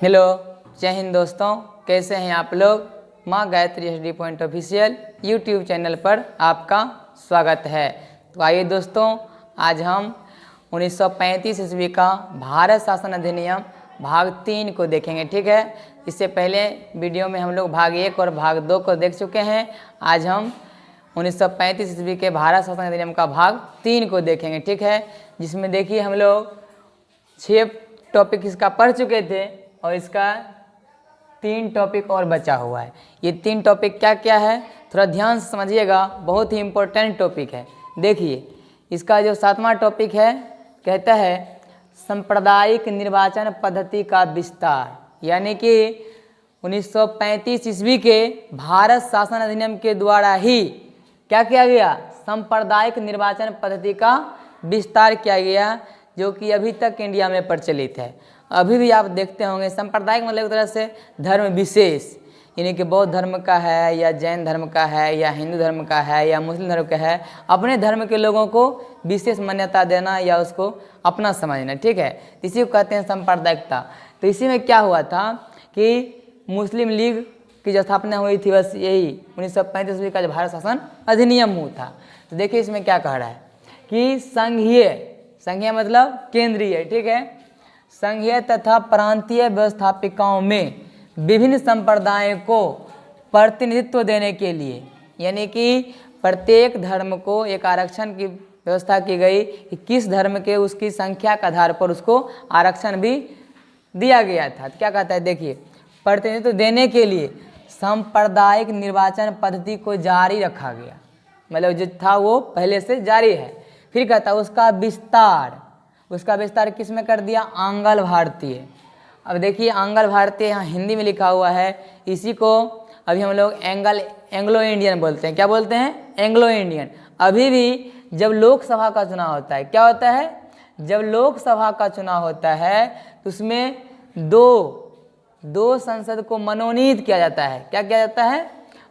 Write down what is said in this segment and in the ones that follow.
Hello, जय हिंद दोस्तों, कैसे हैं आप लोग। माँ Gayatri HD point official YouTube channel पर आपका स्वागत है। तो आइए दोस्तों, आज हम 1935 ईस्वी का भारत शासन अधिनियम भाग 3 को देखेंगे। ठीक है, इससे पहले वीडियो में हम लोग भाग 1 और भाग 2 को देख चुके हैं। आज हम 1935 ईस्वी के भारत शासन अधिनियम का भाग 3 को देखेंगे। ठीक है, जिसमें देखिए हम लोग 6 टॉपिक इसका पढ़ चुके थे और इसका 3 टॉपिक और बचा हुआ है। ये 3 टॉपिक क्या क्या है थोड़ा ध्यान से समझिएगा, बहुत ही इम्पोर्टेंट टॉपिक है। देखिए इसका जो 7वां टॉपिक है, कहता है सांप्रदायिक निर्वाचन पद्धति का विस्तार। यानी कि 1935 ईस्वी के भारत शासन अधिनियम के द्वारा ही क्या किया गया, सांप्रदायिक निर्वाचन पद्धति का विस्तार किया गया, जो कि अभी तक इंडिया में प्रचलित है। अभी भी आप देखते होंगे सांप्रदायिक मतलब एक तरह से धर्म विशेष, यानी कि बौद्ध धर्म का है या जैन धर्म का है या हिंदू धर्म का है या मुस्लिम धर्म का है, अपने धर्म के लोगों को विशेष मान्यता देना या उसको अपना समझना। ठीक है, इसी को कहते हैं सांप्रदायिकता। तो इसी में क्या हुआ था कि मुस्लिम लीग की जो स्थापना हुई थी, बस यही 1935 ईस्वी का जो भारत शासन अधिनियम हुआ था। तो देखिए इसमें क्या कह रहा है कि संघीय मतलब केंद्रीय, ठीक है, संघीय तथा प्रांतीय व्यवस्थापिकाओं में विभिन्न संप्रदायों को प्रतिनिधित्व देने के लिए, यानी कि प्रत्येक धर्म को एक आरक्षण की व्यवस्था की गई कि किस धर्म के उसकी संख्या के आधार पर उसको आरक्षण भी दिया गया था। तो क्या कहता है, देखिए प्रतिनिधित्व देने के लिए सांप्रदायिक निर्वाचन पद्धति को जारी रखा गया, मतलब जो था वो पहले से जारी है। फिर कहता है उसका विस्तार किस में कर दिया, आंग्ल भारतीय। अब देखिए आंग्ल भारतीय यहाँ हिंदी में लिखा हुआ है, इसी को अभी हम लोग एंग्लो इंडियन बोलते हैं। क्या बोलते हैं, एंग्लो इंडियन। अभी भी जब लोकसभा का चुनाव होता है, क्या होता है, जब लोकसभा का चुनाव होता है तो उसमें दो संसद को मनोनीत किया जाता है। क्या किया जाता है,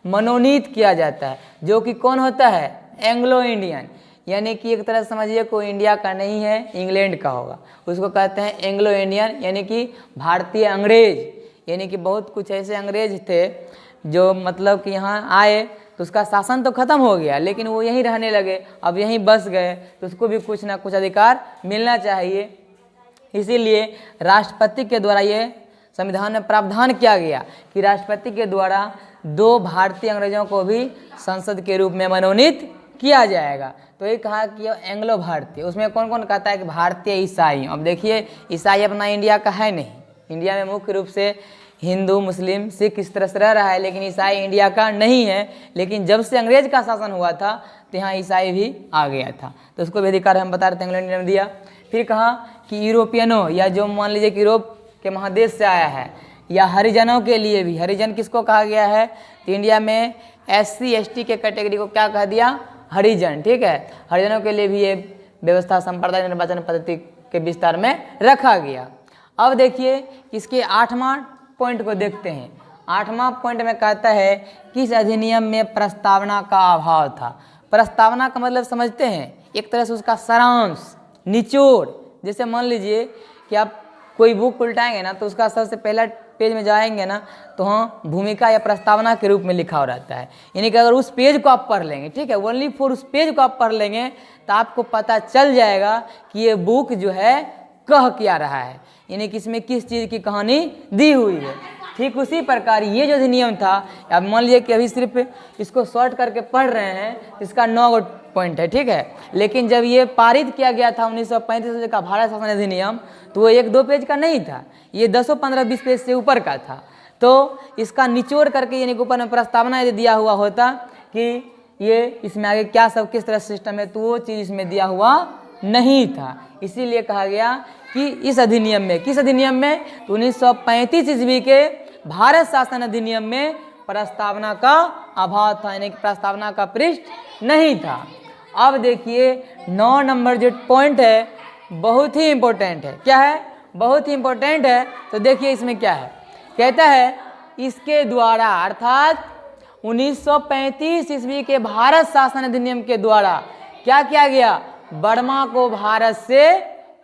मनोनीत किया जाता है, जो कि कौन होता है, एंग्लो इंडियन। यानी कि एक तरह समझिए कोई इंडिया का नहीं है, इंग्लैंड का होगा, उसको कहते हैं एंग्लो इंडियन, यानी कि भारतीय अंग्रेज। यानी कि बहुत कुछ ऐसे अंग्रेज थे जो मतलब कि यहाँ आए तो उसका शासन तो खत्म हो गया, लेकिन वो यहीं रहने लगे, अब यहीं बस गए, तो उसको भी कुछ ना कुछ अधिकार मिलना चाहिए। इसीलिए राष्ट्रपति के द्वारा ये संविधान में प्रावधान किया गया कि राष्ट्रपति के द्वारा 2 भारतीय अंग्रेजों को भी संसद के रूप में मनोनीत किया जाएगा। तो ये कहा कि एंग्लो भारतीय, उसमें कौन कौन कहता है कि भारतीय ईसाई। अब देखिए ईसाई अपना इंडिया का है नहीं, इंडिया में मुख्य रूप से हिंदू मुस्लिम सिख इस तरह से रह रहा है, लेकिन ईसाई इंडिया का नहीं है। लेकिन जब से अंग्रेज का शासन हुआ था तो यहाँ ईसाई भी आ गया था, तो उसको भी अधिकार हम बता रहे थे, इंग्लैंड ने दिया। फिर कहा कि यूरोपियनों या जो मान लीजिए कि यूरोप के महादेश से आया है, या हरिजनों के लिए भी, हरिजन किसको कहा गया है, तो इंडिया में SC ST के कैटेगरी को क्या कह दिया, हरिजन। ठीक है, हरिजनों के लिए भी ये व्यवस्था सांप्रदायिक निर्वाचन पद्धति के विस्तार में रखा गया। अब देखिए इसके 8वां पॉइंट को देखते हैं। 8वां पॉइंट में कहता है कि इस अधिनियम में प्रस्तावना का अभाव था। प्रस्तावना का मतलब समझते हैं, एक तरह से उसका सारांश, निचोड़। जैसे मान लीजिए कि आप कोई बुक उल्टाएंगे ना, तो उसका सबसे पहला पेज में जाएंगे ना, तो हाँ भूमिका या प्रस्तावना के रूप में लिखा हो रहता है। यानी कि अगर उस पेज को आप पढ़ लेंगे, ठीक है, ओनली फॉर उस पेज को आप पढ़ लेंगे, तो आपको पता चल जाएगा कि ये बुक जो है कह क्या रहा है, यानी कि इसमें किस चीज़ की कहानी दी हुई है। ठीक उसी प्रकार ये जो अधिनियम था, अब मान लीजिए कि अभी सिर्फ इसको शॉर्ट करके पढ़ रहे हैं, इसका 9 पॉइंट है, ठीक है। लेकिन जब ये पारित किया गया था 1935 का भारत शासन अधिनियम, तो वो 1-2 पेज का नहीं था, ये 10, 15, 20 पेज से ऊपर का था। तो इसका निचोड़ करके यानी कि ऊपर में प्रस्तावना यदि दिया हुआ होता कि ये इसमें आगे क्या सब किस तरह सिस्टम है, तो वो चीज़ इसमें दिया हुआ नहीं था। इसीलिए कहा गया कि इस अधिनियम में, किस अधिनियम में, तो 1935 ईस्वी के भारत शासन अधिनियम में प्रस्तावना का अभाव था, यानी कि प्रस्तावना का पृष्ठ नहीं था। अब देखिए 9 नंबर जो पॉइंट है बहुत ही इंपॉर्टेंट है। क्या है, बहुत ही इंपॉर्टेंट है। तो देखिए इसमें क्या है, कहता है इसके द्वारा, अर्थात 1935 ईस्वी के भारत शासन अधिनियम के द्वारा क्या किया गया, बर्मा को भारत से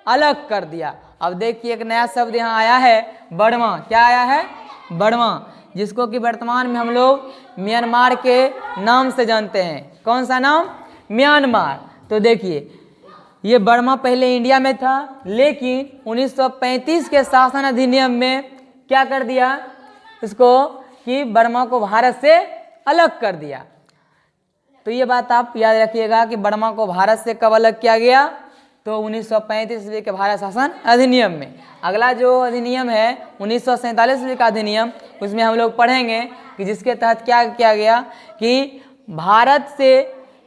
अलग कर दिया। अब देखिए एक नया शब्द यहाँ आया है बर्मा। क्या आया है? बर्मा, जिसको कि वर्तमान में हम लोग म्यांमार के नाम से जानते हैं। कौन सा नाम? म्यांमार। तो देखिए ये बर्मा पहले इंडिया में था, लेकिन 1935 के शासन अधिनियम में क्या कर दिया इसको कि बर्मा को भारत से अलग कर दिया। तो ये बात आप याद रखिएगा कि बर्मा को भारत से कब अलग किया गया? तो 1935 ईस्वी के भारत शासन अधिनियम में। अगला जो अधिनियम है 1947 ईस्वी का अधिनियम, उसमें हम लोग पढ़ेंगे कि जिसके तहत क्या किया गया कि भारत से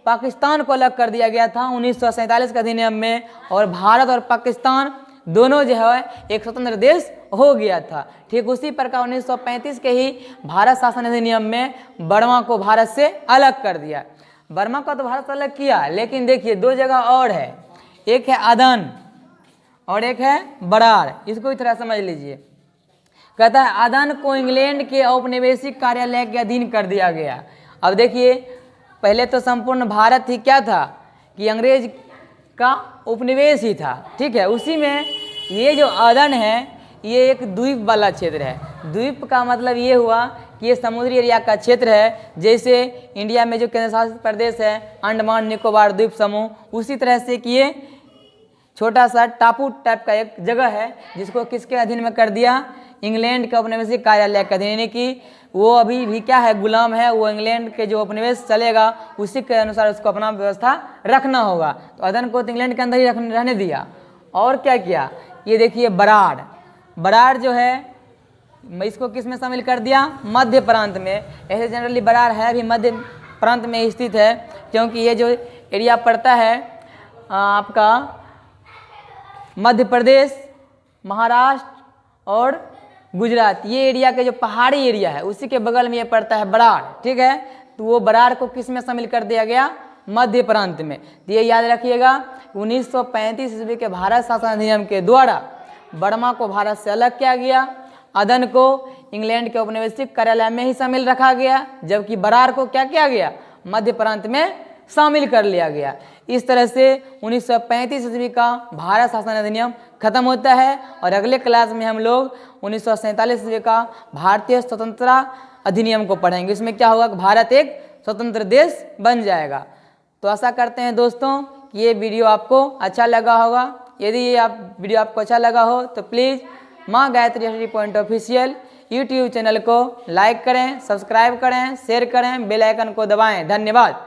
पाकिस्तान को अलग कर दिया गया था 1947 के अधिनियम में, और भारत और पाकिस्तान दोनों जो है एक स्वतंत्र देश हो गया था। ठीक उसी प्रकार 1935 के ही भारत शासन अधिनियम में बर्मा को भारत से अलग कर दिया। बर्मा को तो भारत से अलग किया, लेकिन देखिए दो जगह और है, एक है आदन और एक है बरार। इसको इस तरह समझ लीजिए। कहता है आदन को इंग्लैंड के औपनिवेशिक कार्यालय के अधीन कर दिया गया। अब देखिए पहले तो संपूर्ण भारत ही क्या था कि अंग्रेज का उपनिवेश ही था, ठीक है। उसी में ये जो आदन है ये एक द्वीप वाला क्षेत्र है। द्वीप का मतलब ये हुआ कि ये समुद्री एरिया का क्षेत्र है। जैसे इंडिया में जो केंद्र शासित प्रदेश है अंडमान निकोबार द्वीप समूह, उसी तरह से कि ये छोटा सा टापू टाइप का एक जगह है जिसको किसके अधीन में कर दिया? इंग्लैंड के औपनिवेशिक कार्यालय के अधीन। यानी कि वो अभी भी क्या है? गुलाम है। वो इंग्लैंड के जो उपनिवेश चलेगा उसी के अनुसार उसको अपना व्यवस्था रखना होगा। तो अदन को तो इंग्लैंड के अंदर ही रहने दिया। और क्या किया? ये देखिए बराड़। बराड़ जो है इसको किस में शामिल कर दिया? मध्य प्रांत में। ऐसे जनरली बराड़ है भी मध्य प्रांत में स्थित है, क्योंकि ये जो एरिया पड़ता है आपका मध्य प्रदेश, महाराष्ट्र और गुजरात, ये एरिया के जो पहाड़ी एरिया है उसी के बगल में ये पड़ता है बराड़, ठीक है। तो वो बराड़ को किस में शामिल कर दिया गया? मध्य प्रांत में। तो ये याद रखिएगा 1935 ईस्वी के भारत शासन अधिनियम के द्वारा बर्मा को भारत से अलग किया गया, अदन को इंग्लैंड के औपनिवेशिक कार्यालय में ही शामिल रखा गया, जबकि बराड़ को क्या किया गया? मध्य प्रांत में शामिल कर लिया गया। इस तरह से 1935 ईस्वी का भारत शासन अधिनियम खत्म होता है, और अगले क्लास में हम लोग 1947 ईस्वी का भारतीय स्वतंत्रता अधिनियम को पढ़ेंगे। इसमें क्या होगा कि भारत एक स्वतंत्र देश बन जाएगा। तो आशा करते हैं दोस्तों कि ये वीडियो आपको अच्छा लगा होगा। यदि ये वीडियो आपको अच्छा लगा हो तो प्लीज़ माँ Gayatri study point official YouTube channel को लाइक करें, सब्सक्राइब करें, शेयर करें, बेल आइकन को दबाएं। धन्यवाद।